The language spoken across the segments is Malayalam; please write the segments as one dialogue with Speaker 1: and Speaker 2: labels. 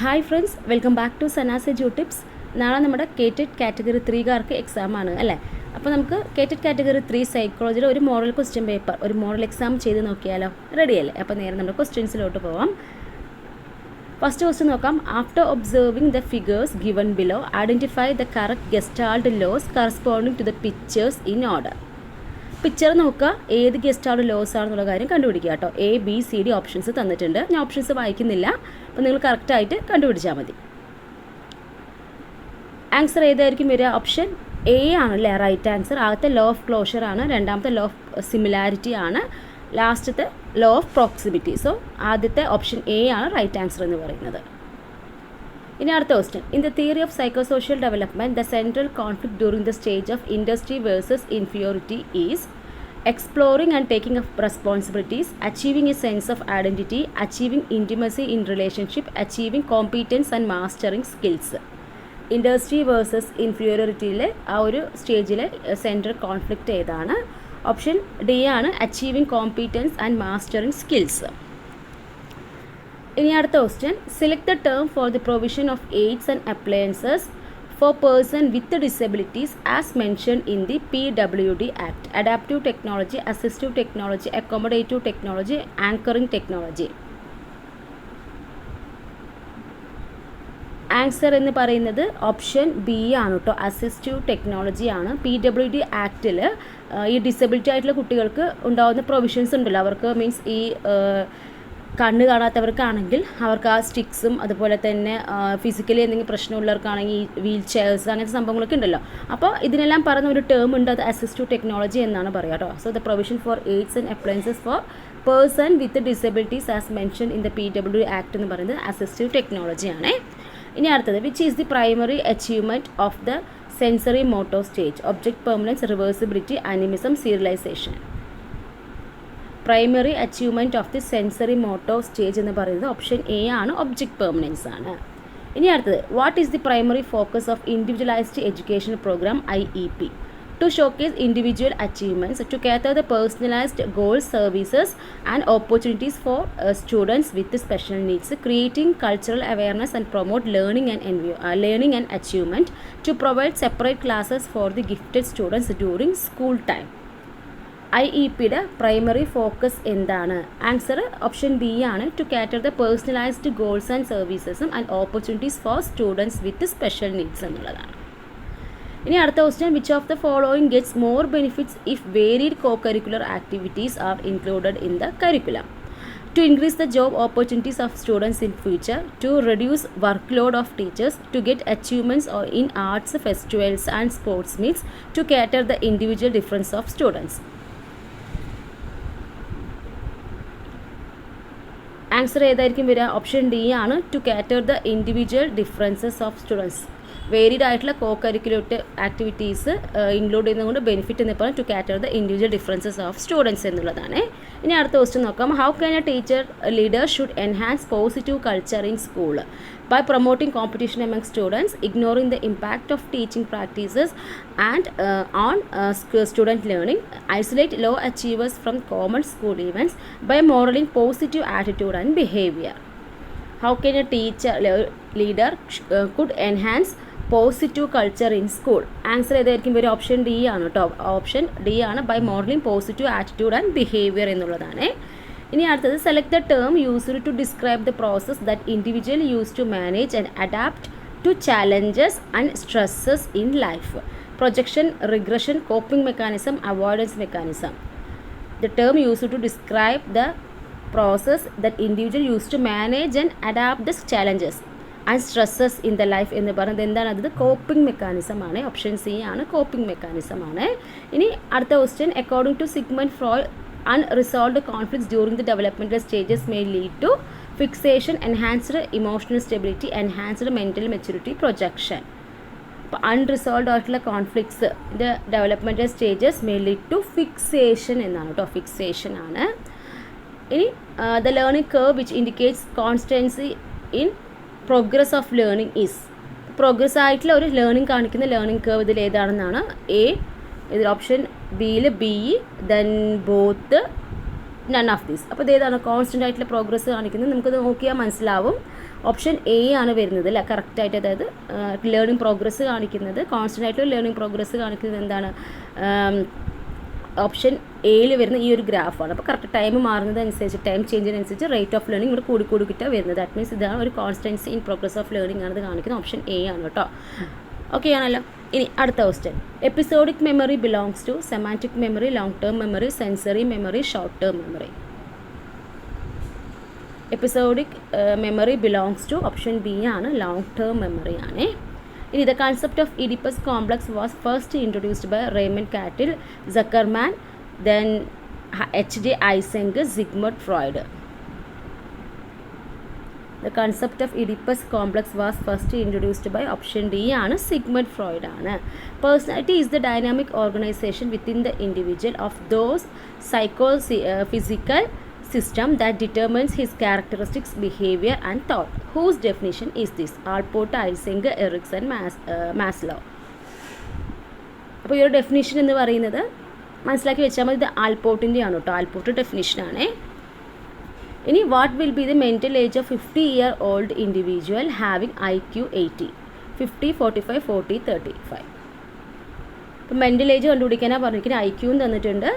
Speaker 1: Hi friends, welcome back to സനാsedutips. നാളെ നമ്മുടെ KTET കാറ്റഗറി 3കാർക്ക് എക്സാം ആണ് അല്ലേ. അപ്പോൾ നമുക്ക് KTET കാറ്റഗറി 3 സൈക്കോളജിയുടെ ഒരു മോഡൽ ക്വസ്റ്റ്യൻ പേപ്പർ, ഒരു മോഡൽ എക്സാം ചെയ്ത് നോക്കിയാലോ? റെഡിയല്ലേ? അപ്പോൾ നേരെ നമ്മുടെ ക്വസ്റ്റ്യൻസിലോട്ട് പോവാം. ഫസ്റ്റ് ക്വസ്റ്റ്യൻ നോക്കാം. After observing the figures given below identify the correct gestalt laws corresponding to the pictures in order. Picture നോക്കുക, ഏത് ഗെസ്റ്റാൾഡ് ലോസ് ആണെന്നുള്ള കാര്യം കണ്ടുപിടിക്കുക കേട്ടോ. ABCD ഓപ്ഷൻസ് തന്നിട്ടുണ്ട്. ഞാൻ ഓപ്ഷൻസ് വായിക്കുന്നില്ല, അപ്പോൾ നിങ്ങൾ കറക്റ്റായിട്ട് കണ്ടുപിടിച്ചാൽ മതി. ആൻസർ ഏതായിരിക്കും വരിക? ഓപ്ഷൻ A ആണല്ലേ റൈറ്റ് ആൻസർ. ആദ്യത്തെ ലോ ഓഫ് ക്ലോഷർ ആണ്, രണ്ടാമത്തെ ലോ ഓഫ് സിമിലാരിറ്റി ആണ്, ലാസ്റ്റത്തെ ലോ ഓഫ് പ്രോക്സിമിറ്റി. സോ ആദ്യത്തെ ഓപ്ഷൻ A ആണ് റൈറ്റ് ആൻസർ എന്ന് പറയുന്നത്. ഇനി അടുത്ത question. In the theory of psychosocial development the central conflict during the stage of industry versus inferiority is exploring and taking up responsibilities, achieving a sense of identity, achieving intimacy in relationship, achieving competence and mastering skills. Industry versus ഇൻഫീരിയോറിറ്റിയിലെ ആ ഒരു സ്റ്റേജിലെ സെൻട്രൽ കോൺഫ്ലിക്റ്റ് ഏതാണ്? ഓപ്ഷൻ D ആണ്, achieving competence and mastering skills. ഇനി അടുത്ത question. Select the term for the provision of aids and appliances for person with disabilities as mentioned in the PWD Act. Adaptive technology, assistive technology, accommodative technology, anchoring technology. Answer എന്ന് പറയുന്നത് ഓപ്ഷൻ B ആണ് കേട്ടോ. അസിസ്റ്റീവ് ടെക്നോളജി ആണ്. PWD ആക്റ്റിൽ ഈ ഡിസബിലിറ്റി ആയിട്ടുള്ള കുട്ടികൾക്ക് ഉണ്ടാകുന്ന പ്രൊവിഷൻസ് ഉണ്ടല്ലോ, അവർക്ക് മീൻസ് ഈ കണ്ണ് കാണാത്തവർക്കാണെങ്കിൽ അവർക്ക് ആ സ്റ്റിക്സും അതുപോലെ തന്നെ ഫിസിക്കലി എന്തെങ്കിലും പ്രശ്നമുള്ളവർക്കാണെങ്കിൽ വീൽ ചെയർസ് അങ്ങനത്തെ സംഭവങ്ങളൊക്കെ ഉണ്ടല്ലോ. അപ്പോൾ ഇതിനെല്ലാം പറയുന്ന ഒരു ടേം ഉണ്ട്, അത് അസിസ്റ്റീവ് ടെക്നോളജി എന്നാണ് പറയുക കേട്ടോ. So the provision for aids and appliances for person with disabilities as mention in the PWD act എന്ന് പറയുന്നത് അസിസ്റ്റീവ് ടെക്നോളജി ആണ്. ഇനി അടുത്തത്. Which is the primary achievement of the sensory motor stage? Object permanence, reversibility, animism, serialisation. Primary achievement of the sensory motor stage എന്ന് പറയുന്നത് ഓപ്ഷൻ A ആണ്, ഒബ്ജക്റ്റ് പെർമനൻസ് ആണ്. ഇനി അടുത്തത്. What is the primary focus of individualised education programme IEP? To showcase individual achievements, to cater the personalized goals, services and opportunities for students with special needs, creating cultural awareness and promote learning and achievement, to provide separate classes for the gifted students during school time. IEPയുടെ പ്രൈമറി ഫോക്കസ് എന്താണ്? ആൻസർ ഓപ്ഷൻ B ആണ്. To cater the personalised goals and സർവീസസും and opportunities for students with special needs എന്നുള്ളതാണ്. ഇനി അടുത്ത question. Which of the following gets more benefits if varied co curricular activities are included in the curriculum? To increase the job opportunities of students in future, to reduce workload of teachers, to get achievements in arts, festivals and sports meets, to cater the individual difference of students. Answer ഏതായിരിക്കും വരിക? ഓപ്ഷൻ D ആണ്. To cater the individual differences of students. Varied ആയിട്ടുള്ള കോ കരിക്കുലർ ആക്ടിവിറ്റീസ് ഇൻക്ലൂഡ് ചെയ്യുന്നതുകൊണ്ട് ബെനിഫിറ്റ് എന്ന് പറയുന്നത് to cater the individual differences of students എന്നുള്ളതാണ്. ഇനി അടുത്ത ക്വസ്റ്റ്യൻ നോക്കാം. How can a teacher leader should enhance positive culture in school? By promoting competition among students, ignoring the impact of teaching practices and on student learning, isolate low achievers from common school events, by modelling positive attitude and behaviour. How can a teacher leader could enhance positive culture in school? Answer ഏതായിരിക്കും വരും? ഓപ്ഷൻ D ആണ് കേട്ടോ. ഓപ്ഷൻ D ആണ്. By modelling positive attitude and behaviour എന്നുള്ളതാണ്. ഇനി അടുത്തത്. Select the term used to describe the process that individual use to manage and adapt to challenges and stresses in life. Projection, regression, coping mechanism, avoidance mechanism. The term used to describe the process that individual use to manage and adapt the challenges and stresses in the life എന്ന് പറയുന്നത് എന്താണ്? അത് കോപ്പിംഗ് മെക്കാനിസം ആണ്. ഓപ്ഷൻ C ആണ്, കോപ്പിംഗ് മെക്കാനിസം ആണ്. ഇനി അടുത്ത question. According to Sigmund Freud, unresolved conflicts during the developmental stages may lead to fixation, enhanced emotional stability, enhanced mental maturity, projection. അപ്പോൾ അൺറിസോൾവ്ഡ് ആയിട്ടുള്ള കോൺഫ്ലിക്ട്സ് ഇത് developmental stages may lead to fixation എന്നാണ് കേട്ടോ. ഫിക്സേഷൻ ആണ്. ഇനി the learning curve which indicates constancy in progress of learning is. Progress ആയിട്ടുള്ള ഒരു ലേണിംഗ് കാണിക്കുന്ന ലേണിംഗ് കർവ് ഇതിൽ ഏതാണെന്നാണ്? ഇതിൽ ഓപ്ഷൻ Bയിൽ B, then both, none of these. അപ്പോൾ ഇതേതാണ് കോൺസ്റ്റൻ്റ് ആയിട്ടുള്ള പ്രോഗ്രസ് കാണിക്കുന്നത്? നമുക്കത് നോക്കിയാൽ മനസ്സിലാവും. ഓപ്ഷൻ എ ആണ് വരുന്നത് അല്ലേ കറക്റ്റായിട്ട്. അതായത് ലേണിംഗ് പ്രോഗ്രസ് കാണിക്കുന്നത്, കോൺസ്റ്റൻ്റ് ആയിട്ടുള്ള ലേണിംഗ് പ്രോഗ്രസ് കാണിക്കുന്നത് എന്താണ്, ഓപ്ഷൻ എയിൽ വരുന്ന ഈ ഒരു ഗ്രാഫാണ്. അപ്പോൾ കറക്റ്റ് ടൈം മാറുന്നതനുസരിച്ച്, ടൈം ചേഞ്ചിനനുസരിച്ച് റേറ്റ് ഓഫ് ലേണിംഗ് ഇവിടെ കൂടിക്കിട്ടാണ് വരുന്നത്. ദാറ്റ് മീൻസ് ഇതാണ് ഒരു constancy in progress of learning ആണത് കാണിക്കുന്നത്. ഓപ്ഷൻ എ ആണ് കേട്ടോ. ഓക്കെ ആണല്ലോ. ഇനി അടുത്ത question. Episodic memory belongs to semantic memory, long term memory, sensory memory, short term memory. Episodic memory belongs to option B ആണ്, ലോങ് ടേം മെമ്മറി ആണ്. ഇനി the concept of Oedipus complex was first introduced by Raymond Cattell, Zuckerman, then H.J. Eysenck, Sigmund Freud. The concept of Oedipus complex was first introduced by option D ആണ്, Sigmund Freud ആണ്. Personality is the dynamic organization within the individual of those psychophysical system that determines his characteristics, behavior and thought. Whose definition is this? Allport, Eysenck, Erikson, Maslow. അപ്പോൾ ഈ ഒരു ഡെഫിനിഷൻ എന്ന് പറയുന്നത് മനസ്സിലാക്കി വെച്ചാൽ മതി. ഇത് ആൽപോർട്ടിൻ്റെ ആണ് കേട്ടോ. ആൽപോർട്ട് ഡെഫിനിഷനാണ്. ഇനി what will be the mental age of 50-year-old individual having IQ 80? 50, 45, 40, 35. അപ്പോൾ മെൻറ്റൽ ഏജ് കണ്ടുപിടിക്കാനാണ് പറഞ്ഞിരിക്കുന്നത്. IQ തന്നിട്ടുണ്ട്,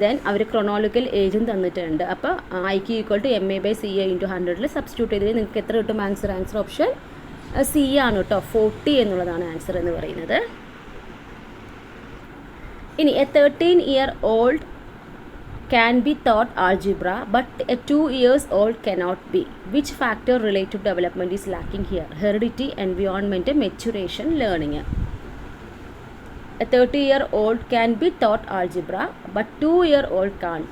Speaker 1: ദെൻ അവർ ക്രൊണോളജിക്കൽ ഏജും തന്നിട്ടുണ്ട്. അപ്പോൾ IQ = MA/CA × 100 സബ്സ്റ്റിറ്റ്യൂട്ട് ചെയ്ത് നിങ്ങൾക്ക് എത്ര കിട്ടും ആൻസർ? ആൻസർ ഓപ്ഷൻ സി ആണ് കേട്ടോ. 40 എന്നുള്ളതാണ് ആൻസർ എന്ന് പറയുന്നത്. ഇനി A 13-year-old can be taught algebra but a 2-year-old cannot be. Which factor related to development is lacking here? Heredity, environment, maturation, learning. A 30-year-old can be taught algebra but 2-year-old can't.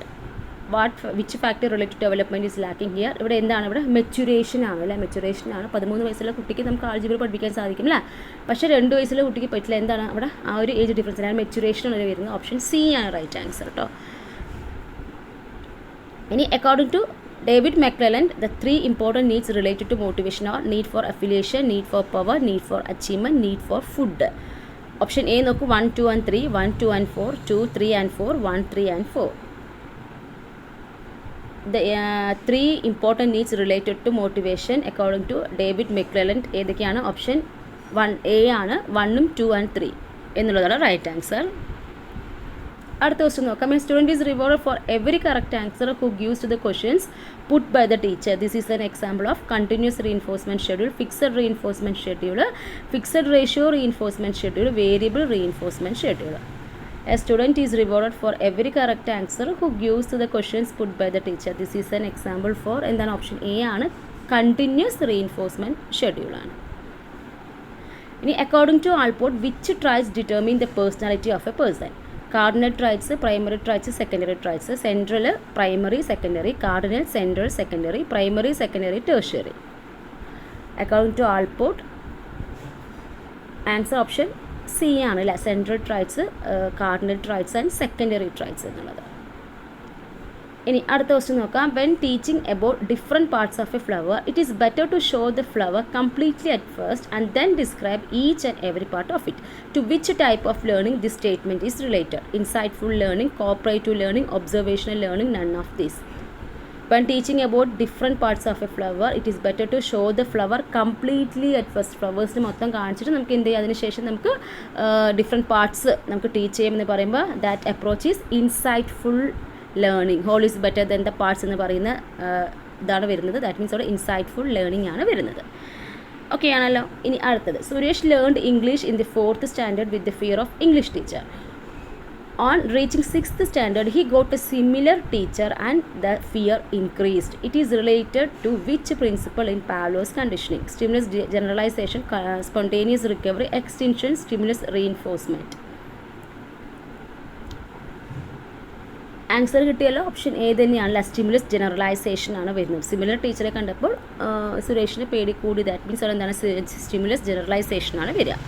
Speaker 1: Which factor related to development is lacking here? ഇവിടെ എന്താണ്? ഇവിടെ മെച്ചുറേഷൻ ആണ് അല്ലേ. മെച്ചുറേഷൻ ആണ്. 13 വയസ്സുള്ള കുട്ടിക്ക് നമുക്ക് ആൾജിബ്ര പഠിപ്പിക്കാൻ സാധിക്കും അല്ലേ. പക്ഷേ 2 വയസ്സുള്ള കുട്ടിക്ക് പറ്റില്ല. എന്താണ് അവിടെ? ആ ഒരു ഏജ് ഡിഫറൻസ് ആണ്, മെച്ചുറേഷൻ ആണ് വരുന്നത്. ഓപ്ഷൻ സി ആണ് റൈറ്റ് ആൻസർ കേട്ടോ. ഇനി according to David McClelland, the 3 important needs related to motivation are need for affiliation, need for power, need for achievement, need for food. Option A നോക്കൂ. 1, 2 and 3, 1, 2 and 4, 2, 3 and 4, 1, 3 and 4. The 3 important needs related to motivation according to David McClelland ഏതൊക്കെയാണ്? ഓപ്ഷൻ 1A ആണ്. 1ഉം 2 and 3 എന്നുള്ളതാണ് റൈറ്റ് ആൻസർ. അടുത്ത ക്വസ്റ്റ്യൻ നോക്കാം. A student is rewarded for every correct answer who gives to the questions put by the teacher. This is an example of continuous reinforcement schedule, fixed reinforcement schedule, fixed ratio reinforcement schedule, variable reinforcement schedule. A student is rewarded for every correct answer who gives to the questions put by the teacher. This is an example for എന്താണ്? ഓപ്ഷൻ എ ആണ്, കണ്ടിന്യൂസ് റീഇൻഫോഴ്സ്മെൻറ്റ് ഷെഡ്യൂളാണ്. ഇനി according to Allport, which traits determine the personality of a person? Cardinal traits, primary traits, secondary traits. Central, primary, secondary. Cardinal, central, secondary. Primary, secondary, tertiary. According to Allport, answer option C ആണ് അല്ലേ. Central traits, cardinal traits and secondary traits എന്നുള്ളത്. ഇനി അടുത്ത ക്വസ്റ്റ്യൻ നോക്കാം. When teaching about different parts of a flower, it is better to show the flower completely at first and then describe each and every part of it. To which type of learning this statement is related? Insightful learning, cooperative learning, observational learning, none of these. When teaching about different parts of a flower, it is better to show the flower completely at first. ഫ്ലവേഴ്സിന് മൊത്തം കാണിച്ചിട്ട് നമുക്ക് എന്ത് ചെയ്യും? അതിനുശേഷം നമുക്ക് ഡിഫറെൻറ്റ് പാർട്സ് നമുക്ക് ടീച്ച് ചെയ്യുമെന്ന് പറയുമ്പോൾ that approach is insightful learning. Whole is better than the parts എന്ന് പറയുന്ന ഇതാണ് വരുന്നത്. ദാറ്റ് മീൻസ് അവിടെ ഇൻസൈറ്റ്ഫുൾ ലേണിംഗ് ആണ് വരുന്നത്. ഓക്കെ ആണല്ലോ. ഇനി അടുത്തത്. Suresh learned English in the 4th standard with the fear of English teacher. On reaching 6th standard, he got a similar teacher and the fear increased. It is related to which principle in Pavlov's conditioning? Stimulus generalization, spontaneous recovery, extinction, stimulus reinforcement. Answer കിട്ടിയല്ലോ. ഓപ്ഷൻ എ തന്നെയാണല്ലോ. സ്റ്റിമുലസ് ജനറലൈസേഷൻ ആണ് വരുന്നത്. സിമിലർ ടീച്ചറെ കണ്ടപ്പോൾ സുരേഷിന് പേടി കൂടി. ദാറ്റ് മീൻസ് അവിടെ എന്താണ്? സ്റ്റിമുലസ് ജനറലൈസേഷൻ ആണ് വരിക.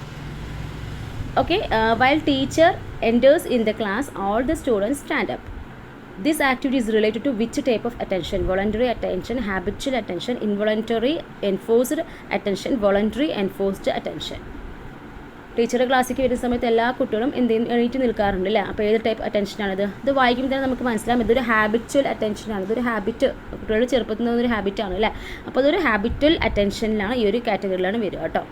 Speaker 1: Okay, while teacher enters in the class, all the students stand up. This activity is related to which type of attention? Voluntary attention, habitual attention, involuntary enforced attention, voluntary enforced attention. ടീച്ചറുടെ ക്ലാസ്സിലേക്ക് വരുന്ന സമയത്ത് എല്ലാ കുട്ടികളും എന്തെങ്കിലും എണീറ്റ് നിൽക്കാറുണ്ട് അല്ലേ? അപ്പോൾ ഏത് ടൈപ്പ് അറ്റൻഷനാണിത്? ഇത് വായിക്കുമ്പോൾ തന്നെ നമുക്ക് മനസ്സിലാകും ഇതൊരു ഹാബിച്വൽ അറ്റൻഷനാണ്. ഇതൊരു ഹാബിറ്റ്, കുട്ടികളുടെ ചെറുപ്പത്തിൽ നിന്നൊരു ഹാബിറ്റാണ് അല്ലേ? അപ്പോൾ അതൊരു ഹാബിറ്റ്വൽ അറ്റൻഷനിലാണ്, ഈ ഒരു കാറ്റഗറിയിലാണ് വരിക കേട്ടോ.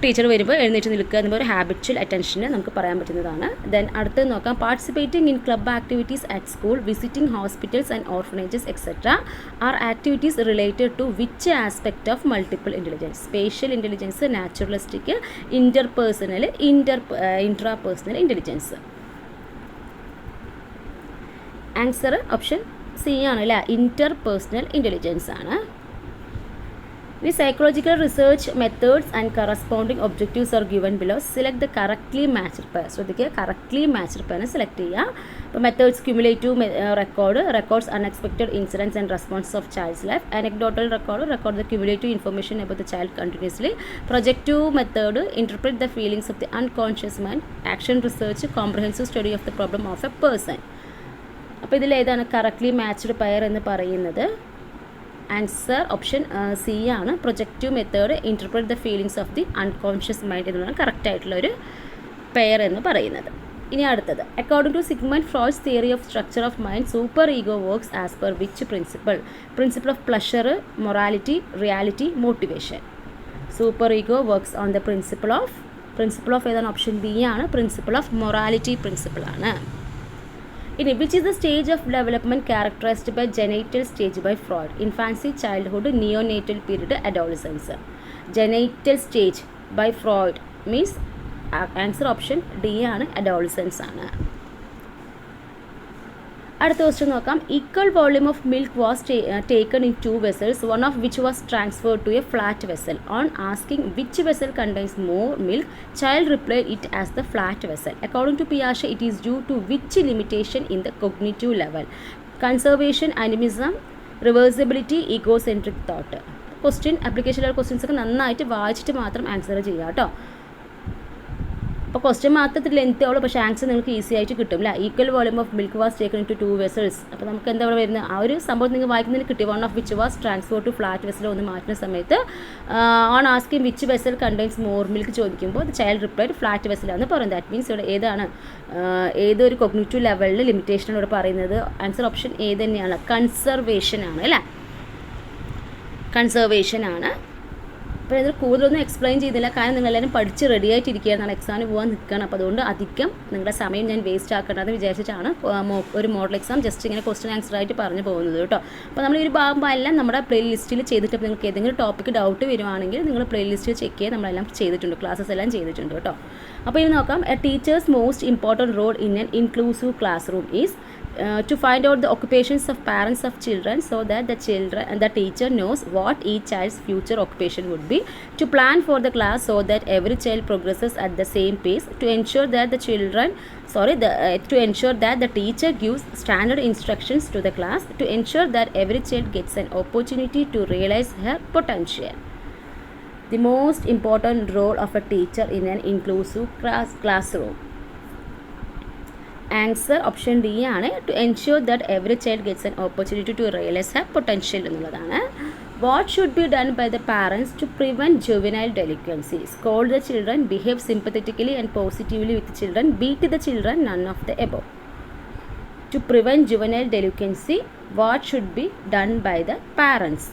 Speaker 1: ടീച്ചർ വരുമ്പോൾ എഴുന്നേറ്റ് നിൽക്കുക എന്ന ഒരു ഹാബിച്വൽ അറ്റൻഷന് നമുക്ക് പറയാൻ പറ്റുന്നതാണ്. ദെൻ അടുത്ത് നോക്കാം, participating in club activities at school, visiting hospitals and orphanages etcetera are activities related to which aspect of multiple intelligence? Spatial intelligence, naturalistic, interpersonal, intrapersonal intelligence. Answer option C ആണ് അല്ലേ? ഇൻ്റർപേഴ്സണൽ ഇൻ്റലിജൻസ് ആണ്. The psychological research methods and corresponding objectives are given below. Select the correctly matched pair. ശ്രദ്ധിക്കുക, correctly matched pair സെലക്ട് ചെയ്യുക. അപ്പോൾ methods cumulative records unexpected incidents and response of child's life. Anecdotal record the cumulative information about the child continuously. Projective method interpret the feelings of the unconscious mind. Action research comprehensive study of the problem of a person. അപ്പോൾ ഇതിലേതാണ് കറക്റ്റ്ലി മാച്ച്ഡ് പെയർ എന്ന് പറയുന്നത്? ആൻസർ ഓപ്ഷൻ സി ആണ്. Projective method interpret the feelings of the unconscious mind എന്നുള്ളതാണ് കറക്റ്റായിട്ടുള്ള ഒരു പെയർ എന്ന് പറയുന്നത്. ഇനി അടുത്തത്, according to Sigmund Freud's theory of structure of mind, superego works as per which principle of pleasure, morality, reality, motivation. Superego works on the principle of ഏതാണ്? ഓപ്ഷൻ ബി ആണ്. പ്രിൻസിപ്പിൾ ഓഫ് മൊറാലിറ്റി പ്രിൻസിപ്പിൾ ആണ്. ഇനി which is the stage of development characterized by genital stage by Freud? Infancy, childhood, neonatal period, adolescence. Genital stage by Freud means answer option D ആണ്, adolescence ആണ്. അടുത്ത ക്വസ്റ്റ്യൻ നോക്കാം. Equal volume of milk was taken in 2 vessels, one of which was transferred to a flat vessel. On asking which vessel contains more milk, child replied it as the flat vessel. According to Piaget, it is due to which limitation in the cognitive level? Conservation, animism, reversibility, egocentric thought. Question ആപ്ലിക്കേഷനിലുള്ള ക്വസ്റ്റ്യൻസ് ഒക്കെ നന്നായിട്ട് വായിച്ചിട്ട് മാത്രം ആൻസർ ചെയ്യുക കേട്ടോ. അപ്പോൾ ക്വസ്റ്റ്യൻ മാത്രത്തിൽ ലെങ്ത് ആവുള്ളൂ, പക്ഷേ ആൻസർ നിങ്ങൾക്ക് ഈസി ആയിട്ട് കിട്ടും അല്ലേ? Equal volume of milk was taken to 2 vessels. അപ്പോൾ നമുക്ക് എന്താ വരുന്നത്? ആ ഒരു സംഭവം നിങ്ങൾ വായിക്കുന്നതിന് കിട്ടി. One of which was transfer to flat vessel ഒന്ന് മാറ്റുന്ന സമയത്ത് on asking which vessel contains more milk ചോദിക്കുമ്പോൾ ചൈൽഡ് റിപ്ലൈഡ് ഫ്ലാറ്റ് വെസലാന്ന് പറയുന്നത്. ദാറ്റ് മീൻസ് ഇവിടെ ഏതാണ് ഏതൊരു കൊഗ്നിറ്റീവ് ലെവലിൽ ലിമിറ്റേഷനാണ് ഇവിടെ പറയുന്നത്? ആൻസർ ഓപ്ഷൻ എ തന്നെയാണ്. കൺസർവേഷൻ ആണ് അല്ലേ? കൺസർവേഷൻ ആണ്. അപ്പോൾ ഇതിൽ കൂടുതലൊന്നും എക്സ്പ്ലെയിൻ ചെയ്തില്ല, കാരണം നിങ്ങളെല്ലാവരും പഠിച്ച് റെഡി ആയിട്ടിരിക്കുകയാണ്, നാളെ എക്സാമിന് പോകാൻ നിൽക്കുകയാണ്. അപ്പോൾ അതുകൊണ്ട് അധികം നിങ്ങളുടെ സമയം ഞാൻ വേസ്റ്റ് ആക്കേണ്ടതെന്ന് വിചാരിച്ചിട്ടാണ് ഒരു മോഡൽ എക്സാം ജസ്റ്റ് ഇങ്ങനെ ക്വസ്റ്റ്യൻ ആൻസർ ആയിട്ട് പറഞ്ഞു പോകുന്നത് കേട്ടോ. അപ്പോൾ നമ്മൾ ഈ ഒരു ഭാഗം എല്ലാം നമ്മുടെ പ്ലേലിസ്റ്റിൽ ചെയ്തിട്ട് നിങ്ങൾക്ക് ഏതെങ്കിലും ടോപ്പിക്ക് ഡൗട്ട് വരുവാണെങ്കിൽ നിങ്ങൾ പ്ലേലിസ്റ്റിൽ ചെക്ക് ചെയ്യുക. നമ്മളെല്ലാം ചെയ്തിട്ടുണ്ട്, ക്ലാസ്സസ് എല്ലാം ചെയ്തിട്ടുണ്ട് കേട്ടോ. അപ്പോൾ ഇത് നോക്കാം. A teacher's most important role in an inclusive classroom is to find out the occupations of parents of children so that the teacher knows what each child's future occupation would be, to plan for the class so that every child progresses at the same pace, to ensure that the teacher gives standard instructions to the class, to ensure that every child gets an opportunity to realize her potential. The most important role of a teacher in an inclusive classroom. Answer option D ആണ്. To ensure that every child gets an opportunity to realise her potential എന്നുള്ളതാണ്. What should be done by the parents to prevent juvenile delinquency? Scold the children, behave sympathetically and positively with children, beat the children, none of the above. To prevent juvenile delinquency what should be done by the parents?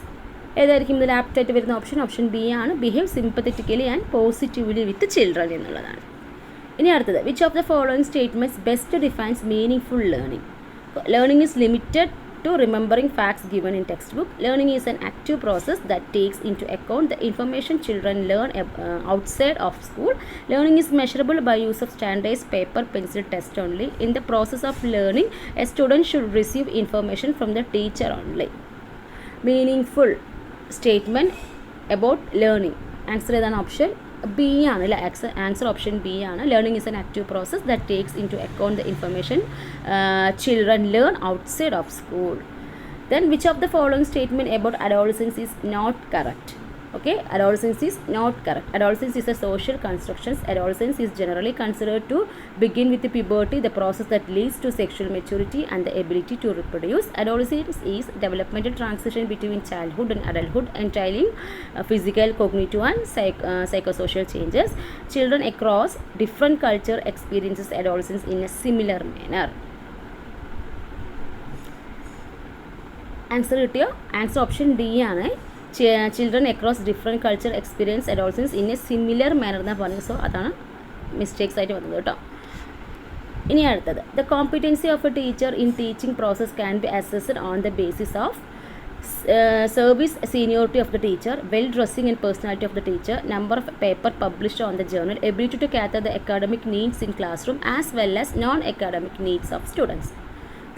Speaker 1: ഏതായിരിക്കും ഇതിൽ ആപ്റ്റായിട്ട് വരുന്ന ഓപ്ഷൻ? ഓപ്ഷൻ ബി ആണ്. Behave sympathetically and positively with children എന്നുള്ളതാണ്. ഇനി അടുത്തത്, which of the following statements best defines meaning learning? Learning is limited to remembering facts given in textbook. Learning is an active process that takes into account the information children learn outside of school. Learning is measurable by use of standardized paper pencil test only. In the process of learning, a student should receive information from the teacher only. Meaningful statement about learning. Answer ഏതാണ്? ഓപ്ഷൻ ബി ആണ് അല്ലേ? ആൻസർ ഓപ്ഷൻ ബി ആണ്. Learning is an active process that takes into account the information children learn outside of school. Then which of the following statement about adolescence is not correct? Okay, adolescence is not correct. Adolescence is a social construction. Adolescence is generally considered to begin with puberty, the process that leads to sexual maturity and the ability to reproduce. Adolescence is developmental transition between childhood and adulthood, entailing physical, cognitive and psychosocial changes. Children across different culture experiences adolescence in a similar manner. Answer കിട്ടിയോ? ആൻസർ ഓപ്ഷൻ ഡി ആണ്. Children across different culture experience adolescence in a similar manner എന്നാണ് പറഞ്ഞത്. സോ അതാണ് മിസ്റ്റേക്സ് ആയിട്ട് വന്നത് കേട്ടോ. ഇനി അടുത്തത്, the competency of A teacher in teaching process can be assessed on the basis of service seniority of the teacher, well dressing and personality of the teacher, number of paper published on the journal, ability to cater the academic needs in classroom as well as non-academic needs of students.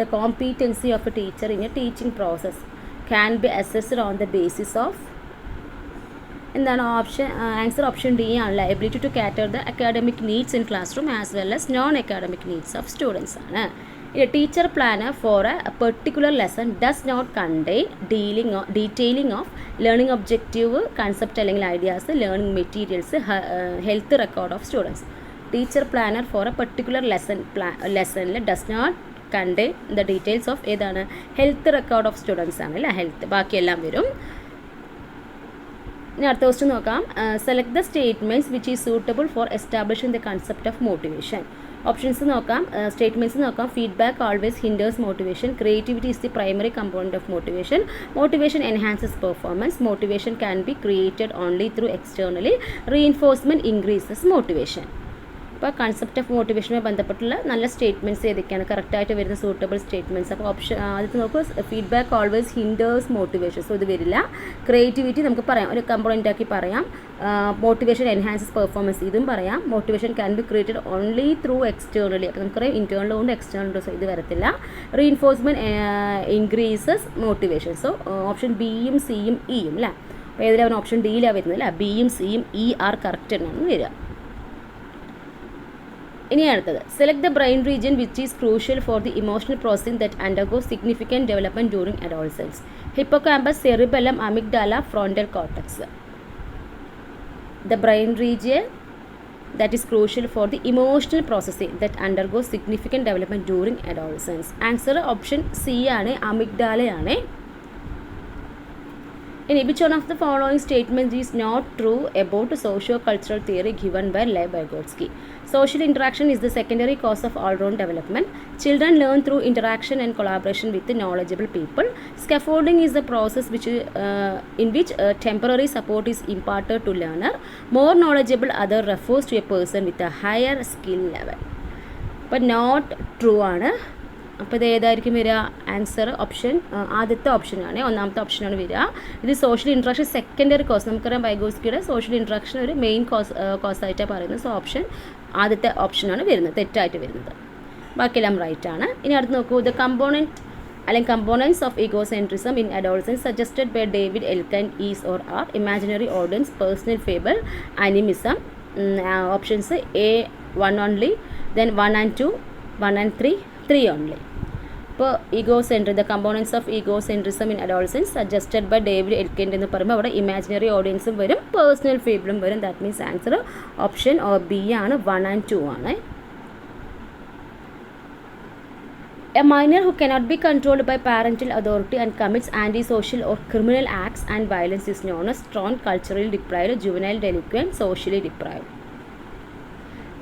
Speaker 1: The competency of a teacher in a teaching process can be assessed on the basis of എന്താണ് ഓപ്ഷൻ ആൻസർ ഓപ്ഷൻ ഡി ആണല്ലോ. Ability to cater the academic needs in classroom as well as non academic needs of students ആണ്. Teacher planner for a particular lesson does not contain detailing of learning objective, concept അല്ലെങ്കിൽ ideas, learning materials, health record of students. Teacher planner for a particular ലെസണിൽ does not contain the details of ഏതാണ് ഹെൽത്ത് റെക്കോർഡ് ഓഫ് സ്റ്റുഡൻസ് ആണ് അല്ലേ, ഹെൽത്ത് ബാക്കിയെല്ലാം വരും. ഇനി അടുത്ത ക്വസ്റ്റ്യൻ നോക്കാം. Select the statements which is suitable for establishing the concept of motivation. Options നോക്കാം, സ്റ്റേറ്റ്മെൻറ്റ്സ് നോക്കാം. Feedback always hinders motivation, creativity is the primary component of motivation, motivation enhances performance, motivation can be created only through externally, reinforcement increases motivation. അപ്പോൾ കൺസെപ്റ്റ് ഓഫ് മോട്ടിവേഷനുമായി ബന്ധപ്പെട്ടുള്ള നല്ല സ്റ്റേറ്റ്മെൻറ്റ്സ് ഏതൊക്കെയാണ് കറക്റ്റായിട്ട് വരുന്ന സൂട്ടബിൾ സ്റ്റേറ്റ്മെൻറ്റ്സ്. അപ്പോൾ ഓപ്ഷൻ ആദ്യത്തെ നോക്കുക, feedback always hinders motivation. So ഇത് വരില്ല. ക്രിയേറ്റിവിറ്റി നമുക്ക് പറയാം, ഒരു കമ്പോണൻ്റ് ആക്കി പറയാം. മോട്ടിവേഷൻ എൻഹാൻസസ് പെർഫോമൻസ് ഇതും പറയാം. Motivation can be created only through externally. അപ്പോൾ നമുക്കറിയാം ഇന്റേണൽ ഉണ്ട് എക്സ്റ്റേണൽ ഉണ്ട്. സോ ഇത് വരത്തില്ല. Reinforcement increases motivation. So option ബിയും സിയും ഇയും അല്ലേ. അപ്പോൾ ഏതിലാണ് ഓപ്ഷൻ ഡിയിലാണ് വരുന്നത് അല്ലേ. ബിയും സിയും ഇ ആർ കറക്റ്റ് എന്നാണ് വരിക. ഇനി അടുത്തത്, select the brain region which is crucial for the emotional processing that undergo significant development during adolescence. Hippocampus, cerebellum, amygdala, frontal cortex. The brain region that is crucial for the emotional processing that undergoes significant development during adolescence. Answer option C ആണ്, അമിഗ്ഡാല ആണ്. In which one of the following statements is not true about socio-cultural theory given by Lev Vygotsky? Social interaction is the secondary cause of all-round development. Children learn through interaction and collaboration with knowledgeable people. Scaffolding is the process in which temporary support is imparted to learner. More knowledgeable other refers to a person with a higher skill level. But not true ആണ്. അപ്പോൾ ഇത് ഏതായിരിക്കും വരിക? ആൻസർ ഓപ്ഷൻ ആദ്യത്തെ ഓപ്ഷനാണ്, ഒന്നാമത്തെ ഓപ്ഷനാണ് വരിക. ഇത് സോഷ്യൽ ഇൻട്രാക്ഷൻ സെക്കൻഡറി കോസ്. നമുക്കറിയാം വൈഗോസ്കിയുടെ സോഷ്യൽ ഇൻട്രാക്ഷൻ ഒരു മെയിൻ കോസായിട്ടാണ് പറയുന്നത്. സോ ഓപ്ഷൻ ആദ്യത്തെ ഓപ്ഷനാണ് വരുന്നത്, തെറ്റായിട്ട് വരുന്നത്. ബാക്കിയെല്ലാം റൈറ്റ് ആണ്. ഇനി അടുത്ത് നോക്കൂ, ദ കമ്പോണൻറ്റ് അല്ലെങ്കിൽ components of egocentrism in adolescence suggested by David Elkind is or are imaginary audience, personal fable, animism. Options A 1 only, then 1 and 2, 1 and 3, 3 only. ഇപ്പോൾ the components of egocentrism in adolescence suggested by David Elkind എന്ന് പറയുമ്പോൾ അവിടെ ഇമാജിനറി ഓഡിയൻസും വരും, പേഴ്സണൽ ഫേബിളും വരും. That means answer option B ആണ്, 1 and 2 ആണ്. A minor who cannot be controlled by parental authority and commits antisocial or criminal acts and violence is known as strong, culturally deprived, juvenile delinquent, socially deprived.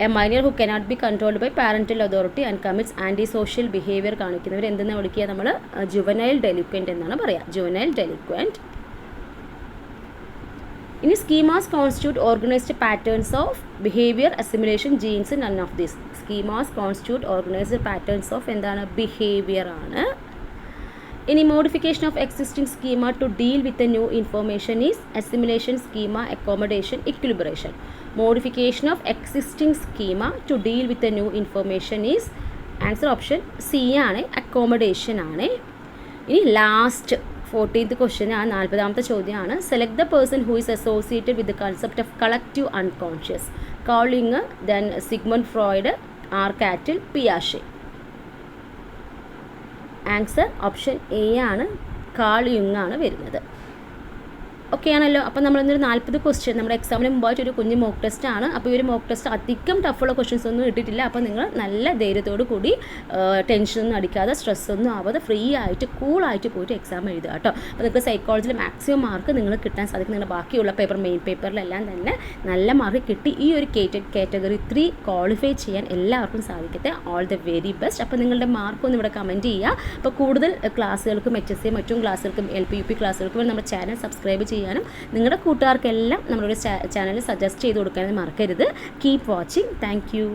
Speaker 1: A minor who cannot be controlled by parental authority and commits antisocial behavior കാണിക്കുന്നവർ എന്തെന്നാണ് വിളിക്കുക? നമ്മൾ juvenile delinquent എന്നാണ് പറയുക, juvenile delinquent. ഇനി schemas constitute organised patterns of behaviour, assimilation, genes, none of this. Schemas constitute organised patterns of എന്താണ്? ബിഹേവിയർ ആണ്. ഇനി modification of existing schema to deal with a new information is assimilation, schema, accommodation, equilibration. Modification of existing schema to deal with a new information is answer option C ആണ്, അക്കോമഡേഷൻ ആണ്. ഇനി ലാസ്റ്റ് 14th ക്വസ്റ്റ്യൻ ആണ്, 40ാമത്തെ ചോദ്യമാണ്. Select the person who is associated with the concept of collective unconscious. Call യുങ്, then Sigmund Freud, R കാറ്റിൽ, പിയാഷെ. ആൻസർ ഓപ്ഷൻ എ ആണ്, കാൾ യുങ് ആണ് വരുന്നത്. ഓക്കെ ആണല്ലോ. അപ്പോൾ നമ്മളിന്നൊരു 40 ക്വസ്റ്റ്യൻ നമ്മുടെ എക്സാമിന് മുമ്പായിട്ട് ഒരു കുഞ്ഞ് മോക്ക് ടെസ്റ്റ് ആണ്. അപ്പോൾ ഈ ഒരു മോക്ക് ടെസ്റ്റ് അധികം ടഫുള്ള ക്വസ്റ്റ്യൻസ് ഒന്നും ഇട്ടിട്ടില്ല. അപ്പോൾ നിങ്ങൾ നല്ല ധൈര്യത്തോടു കൂടി ടെൻഷനൊന്നും അടിക്കാതെ സ്ട്രെസ്സൊന്നും ആവാതെ ഫ്രീ ആയിട്ട് കൂളായിട്ട് പോയിട്ട് എക്സാം എഴുതുക കേട്ടോ. അപ്പോൾ നിങ്ങൾക്ക് സൈക്കോളജിയിൽ മാക്സിമം മാർക്ക് നിങ്ങൾ കിട്ടാൻ സാധിക്കും. നിങ്ങളുടെ ബാക്കിയുള്ള മെയിൻ പേപ്പറിലെല്ലാം തന്നെ നല്ല മാർക്ക് കിട്ടി ഈ ഒരു കാറ്റഗറി 3 ക്വാളിഫൈ ചെയ്യാൻ എല്ലാവർക്കും സാധിക്കട്ടെ. All the very best. അപ്പോൾ നിങ്ങളുടെ മാർക്കൊന്ന് ഇവിടെ കമൻറ്റ് ചെയ്യുക. അപ്പോൾ കൂടുതൽ ക്ലാസ്സുകൾക്കും HSC മറ്റും ക്ലാസ്സുകൾക്കും LP UP ക്ലാസ്സുകൾക്കും നമ്മുടെ ചാനൽ സബ്സ്ക്രൈബ് ചെയ്യാനും നിങ്ങളുടെ കൂട്ടുകാർക്കെല്ലാം നമ്മുടെ ചാനൽ സജസ്റ്റ് ചെയ്ത് കൊടുക്കാനും മറക്കരുത്. Keep watching. Thank you.